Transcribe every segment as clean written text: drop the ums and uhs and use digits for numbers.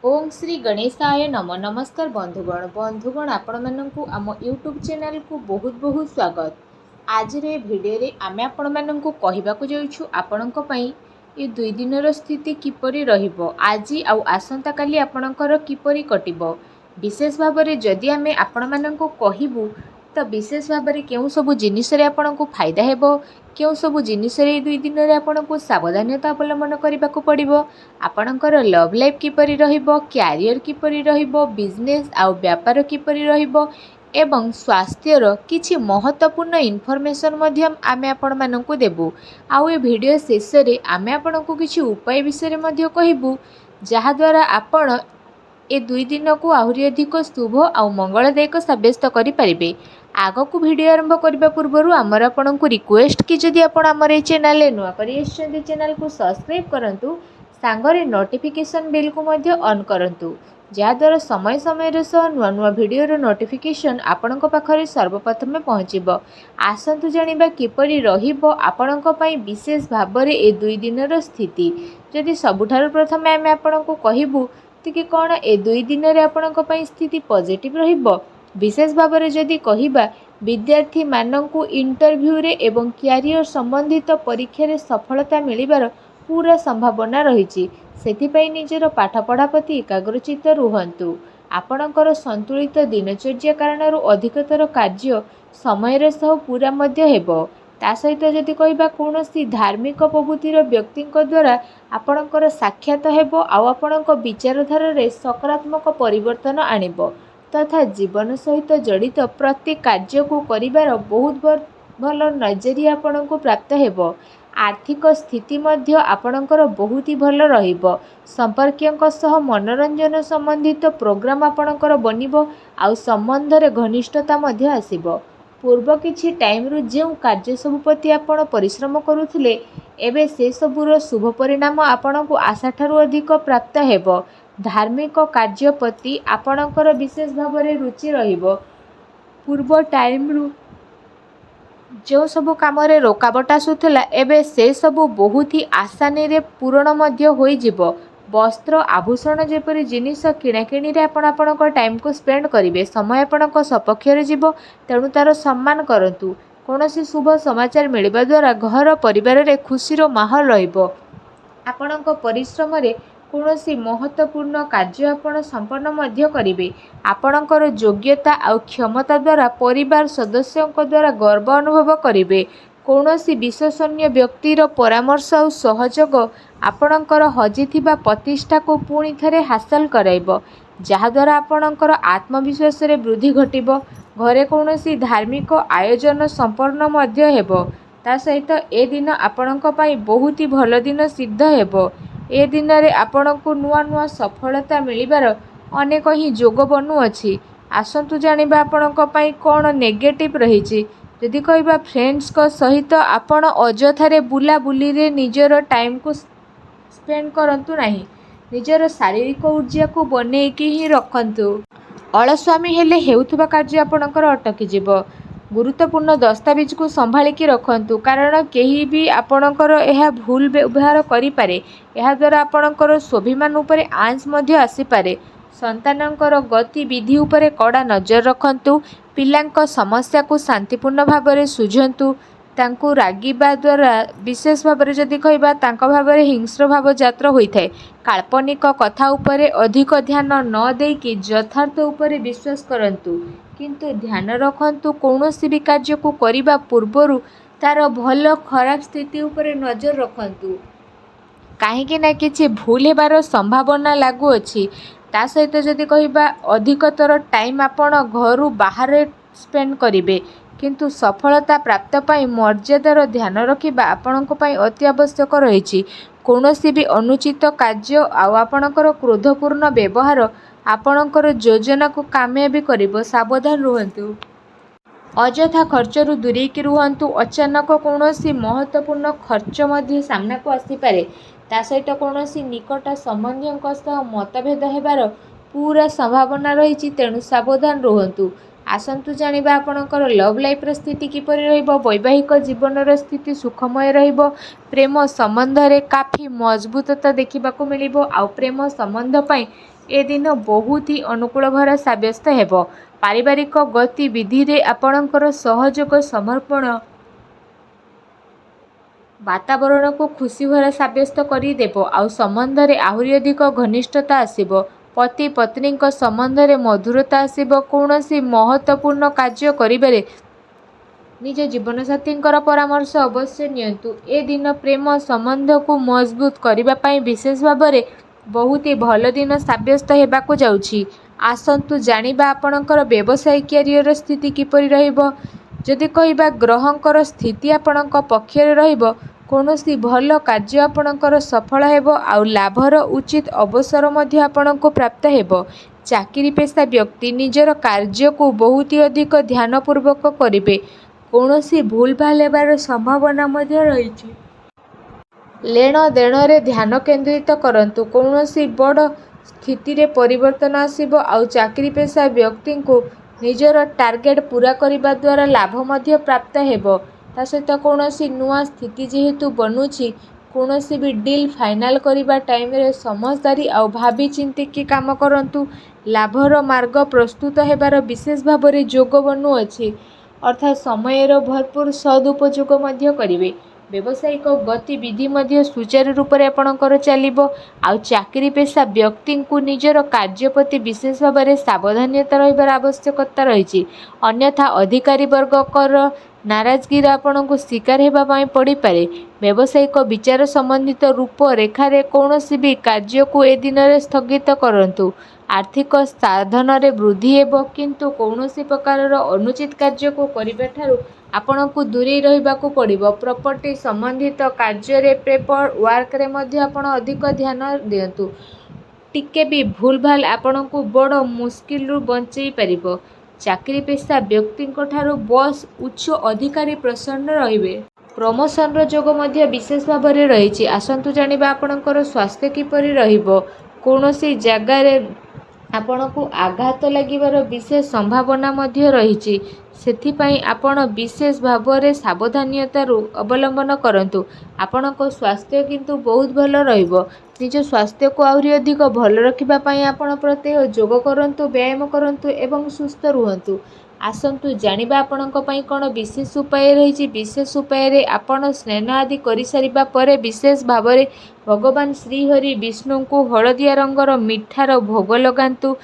ओम श्री गणेशाय नम नमस्कार बंधुगण आपण मानकु आम यूट्यूब चैनल को बहुत बहुत स्वागत। आज रे भिडियो रे आमे आपण मानकु कहिबाकु जाउछु आपणक पई ए दुई दिनर स्थिति किपरि रहिबो, आज आउ आसंता काली आपणकर किपरि कटिबो। विशेष भाव में जदि आमे आपण मानकु कहिबु तो विशेष भाव में केउ सब जिनिस रे आपणकु फायदा हेबो, केउ सब जिनिस रे दुई दिन रे आपणकु सावधानता अवलंबन करबाकु पड़िबो, आपणकर लव लाइफ किपरि रहिबो, क्यारियर किपरि रहिबो, बिजनेस आउ व्यापार किपरि रहिबो एवं स्वास्थ्यर किछि महत्वपूर्ण इनफॉरमेशन मध्यम आमे आपण मानकु देबु। आउ ए वीडियो शेष रे आमे आपणकु किछि उपाय विषय रे मध्य कहिबु, जहा द्वारा आपण ए दुई दिन को आहुरी अधिक शुभ आउ मंगलदायक सब्यस्त करें। आग को वीडियो आरंभ करने पूर्व आमर आपण को रिक्वेस्ट कि जदि आपण आमर ए चैनल नुआ करी चैनल को सब्सक्राइब करंतु, सांगरे नोटिफिकेशन बेल को मध्य ऑन करंतु, जहाद्वारा समय समय सह नुआ नुआ वीडियो नोटिफिकेशन आपण पाखरे सर्वप्रथमे पहुँचब। आसतु जानिबा किपरि रहिबो आपणक पई विशेष भाव में ए दुई दिनर स्थिति। जदि सबुठारु प्रथमे आमे आपणको कहिबु कि कौन ए दुई दिन रे आपणक पई स्थिति पॉजिटिव रहिबो। विशेष भाव में जदि कहिबा विद्यार्थी माननकु इंटरव्यू रे एवं क्यारियर संबंधित परीक्षा रे सफलता मिलिबार पूरा संभावना रहिछि। सेथिपई निजर पाठ पढ़ा प्रति एकाग्रचित रुहंतु। आपणकर संतुलित दिनचर्या कारणरू अधिकतर कार्य समय सह पूरा मध्य हेबो। ता सहित जदि कहिबा कौनसी धार्मिक प्रवृत्तिर व्यक्ति द्वारा आपणकर साक्षात हेबो आउ आपणक विचारधारा रे सकारात्मक परिवर्तन आनिबो तथा जीवन सहित जड़ित प्रति कार्य को करिबार बहुत भल नजरिया आपणको प्राप्त हेबो। आर्थिक स्थिति मध्य आपणकर बहुत ही भल रहिबो। संपर्कियंक सह मनोरंजन संबंधित प्रोग्राम आपणकर बनिबो आउ संबंध रे घनिष्ठता मध्य आसीबो। पूर्व किछि टाइम रु जे कार्य सब प्रति आपण परिश्रम करुथिले एबे से सबुर शुभ परिणाम आपणको आशा ठारू अधिक प्राप्त हेबो। धार्मिक कार्य प्रति आपणकर विशेष भाव में रुचि रहिबो। पूर्व टाइम रु जो सब काम रे रोकावट आसुथला एबे से सब बहुत ही आसानी रे पूरण मध्य होई जिवो। वस्त्र आभूषण जेपरी जिनिस किणाकिणी रे आपणक टाइम को स्पेंड करिवे, समय आपणक सपक्ष रे जिवो, तेणु तार सम्मान करंतु। कौनसी शुभ समाचार मिलिबा द्वारा घर परिवार रे खुशीर माहौल रहिबो। आपणक परिश्रम रे कौनसी महत्वपूर्ण कार्य आपण संपन्न मध्य करिवे। आपणकर योग्यता आउ क्षमता द्वारा परिवार सदस्यों द्वारा गर्व अनुभव करिवे। कौनसी विश्वसनीय व्यक्तिर परामर्श और सहयोग आपणकर हजिथिबा प्रतिष्ठा को पुणी थरे हासिल कराइबो, जहाद्वारा आपणकर आत्मविश्वास रे वृद्धि घटिबो। घरे कौनसी धार्मिक आयोजन संपन्न मध्य हेबो। ता सहित ए दिन आपणक पई बहुत ही भल दिन सिद्ध हेबो। ए दिन रे आपणको नुआ नुआ सफलता मिलिबार अनेक ही जोग बनु अछि। आसंतु जानिबा आपणक पई कोन नेगेटिव रहिछि। जदि कहिबा फ्रेंड्स को सहित आपण अजथारे बुला बुली रे निजर टाइम को स्पेंड करंतु नाही। निजर शारीरिक ऊर्जा को बनेकी ही रखंतु। अलस्वामी हेले हेउथुबा कार्य आपणकर अटकी जिवो। गुरुत्वपूर्ण दस्तावेज को संभालिकी रखंतु, कारण केही भी आपणकर यह भूल व्यवहार करिपारे। यह द्वारा आपणकर स्वाभिमान उपरे आंच मध्य आसीपारे। संतानकर गतिविधि उपरे कड़ा नजर रखंतु। पिलांक समस्या को शांतिपूर्ण भाव में सुझंतु। तांकु रागिबा द्वारा विशेष भाव में जदि कहिबा तांका भाव में हिंस्र भाव जात्र होइथाय। काल्पनिक कथा उपरे अधिक ध्यान न देकी यथार्थ उपरे विश्वास करंतु, किंतु ध्यान रखंतु कौनसी भी कार्य को करिबा पूर्वरु तार भल खराब स्थिति उपरे नजर रखंतु, काहेकि ना किछि भूल हेबार संभावना लागू अछि। ता सहित जदि कहिबा अधिकतर टाइम आपण घरु बाहर स्पेंड करिवे, किंतु सफलता प्राप्त पाई मर्यादार ध्यान रखिबा आपणक पाई अति आवश्यक रहिछि। कौनसी भी अनुचित कार्य आउ आपणकर क्रोधपूर्ण व्यवहार आपणकर योजना को कामयाबी करिबो। सावधान रुहंतु। अजथा खर्चरू दूरेकी रुहंतु। अचानक कौनसी महत्वपूर्ण खर्च मध्य सामना को आसीपारे। ता सहित कौनसी निकट संबंधियों सह मतभेद हेबार पूरा संभावना रहिछि, तेणु सावधान रुहंतु। आसंतु जानिबा आपणकर लव लाइफ र स्थिति किपरि रहिबो। वैवाहिक जीवन स्थिति सुखमय रहिबो। प्रेम संबंध रे काफी मजबूतता देखिबाकू मिलिबो। आउ प्रेम संबंध पई ए दिन बहुत ही अनुकूल भरा साब्यस्त हेब। पारिवारिक गतिविधि आपणकर सहयोग समर्पण वातावरण को खुशी भरा साब्यस्त करदेव। आउ संबंध में आहरी अधिक घनिष्ठता आसब। पति पत्नी संबंध में मधुरता आसब। कौन सी महत्वपूर्ण कार्य करिबारे निज जीवनसाथी परामर्श अवश्य नियंतु। ए दिन प्रेम संबंध को मजबूत करने विशेष भाव में बहुत ही भल दिन साब्यस्त होगाकू जाउछि। आसंतु जानिबा आपणकर व्यवसाय क्यारियर स्थिति किपरि रहिबो। जदि कहिबा ग्रहंकर स्थिति आपणक पक्षरे रहिबो, कौनसी भल कार्य आपणकर सफल हेबो आउ लाभर उचित अवसर मध्य आपणको प्राप्त हेबो। चाकरी पेशा व्यक्ति निजर कार्य को बहुत ही अधिक ध्यानपूर्वक करिवे। कौनसी भूल भाल हेबार संभावना मध्य रहिछि। लेन देन रे ध्यान केंद्रित करंतु। कौनसी बड़ स्थिति रे परिवर्तन आसिबो आउ चाकरी पेशा व्यक्ति को निजर टार्गेट पूरा करने द्वारा लाभ मध्य प्राप्त हेबो। ता सहित कौनसी नुआ स्थिति जेहेतु बनूची, कौनसी भी डील फाइनाल करने टाइम रे समझदारी आउ भाभी चिंती की काम करंतु। लाभर मार्ग प्रस्तुत हेबार विशेष भाव में जोग बनुअछि। अर्थात समयर भरपूर सदुपयोग मध्य करिवे। व्यावसायिक गतिविधि मध्य सुचारू रूप से आपणकर चलिबो। आउ चाकरी पेशा व्यक्ति को निजर कार्य प्रति विशेष भाव में सावधानता रहिबार आवश्यकता रही। अन्यथा अधिकारी वर्गकर नाराजगी आपण को शिकार होगापाई पड़ पारे। व्यावसायिक विचार संबंधित रूप रेखार कौनसी भी कार्य को ए दिन में स्थगित करंतु। आर्थिक साधन रे वृद्धि हेबो, किंतु कौनसी प्रकार अनुचित कार्य को करने ठारू आपण को दूरे रहिबाकू पड़िबो। प्रॉपर्टी संबंधित कार्य रे पेपर वर्क रे मध्य आपण अधिक ध्यान दियंतु। टिके भी भूल भाल आपण को बड़ मुश्किल रु बंचई परिबो। चाकरी पेशा व्यक्ति ठारू बॉस उच्च अधिकारी प्रसन्न रहिबे। प्रमोशन रो जोग मध्य विशेष भाव में रही। आसंतु जानिबा आपणकर स्वास्थ्य किपरि रहिबो। कौनसी जगार आपण को आघात लागिबार विशेष संभावना मध्य रही। सेथिपाई आपण विशेष भाव में सावधानता अवलंबन करंतु। आपणको स्वास्थ्य किंतु बहुत भल रहिबो। निज स्वास्थ्य को आहरी अधिक भल रखिबा पाई आपण प्रत्येक जोग करंतु, व्यायाम करंतु एवं सुस्थ रुहंतु। आसंतु जानिबा आपणको पाई कोन विशेष उपाय रही। विशेष उपाय रे आपण स्नान आदि करि सारिबा परे विशेष भाव में भगवान श्रीहरि विष्णु को हलदिया रंगर मिठार भोग लगांतु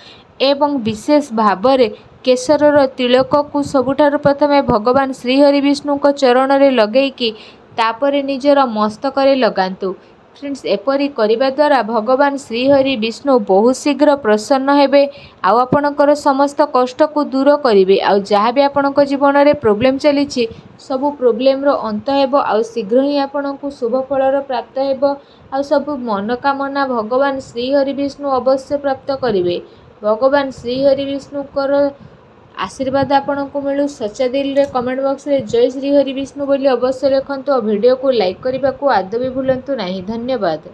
एवं विशेष भाव में केसरर तिलक को सबुठारु प्रथमे भगवान श्रीहरि विष्णु को चरण रे लगेइकी तापरे निजर मस्तक रे लगांतु। फ्रेंड्स, एपरी करिबा द्वारा भगवान श्रीहरि विष्णु बहुत शीघ्र प्रसन्न हेबे। आउ आपणकर समस्त कष्ट को दूर करिवे। आउ जहाँ भी आपणक जीवन रे प्रॉब्लम चलीछि सबु प्रॉब्लम रो अंत हेबो। आउ शीघ्र ही आपणको शुभ फलर प्राप्त हेबो। आउ सबु मनोकामना भगवान श्रीहरि विष्णु अवश्य प्राप्त करिवे। भगवान श्रीहरि विष्णुकर आशीर्वाद आपको मिलू। सच्चा दिल रे कमेंट बॉक्स रे जय श्री हरि विष्णु बोली अवश्य लिखंतु और वीडियो को लाइक करने को आदौ भी भूलंतु नहीं। धन्यवाद।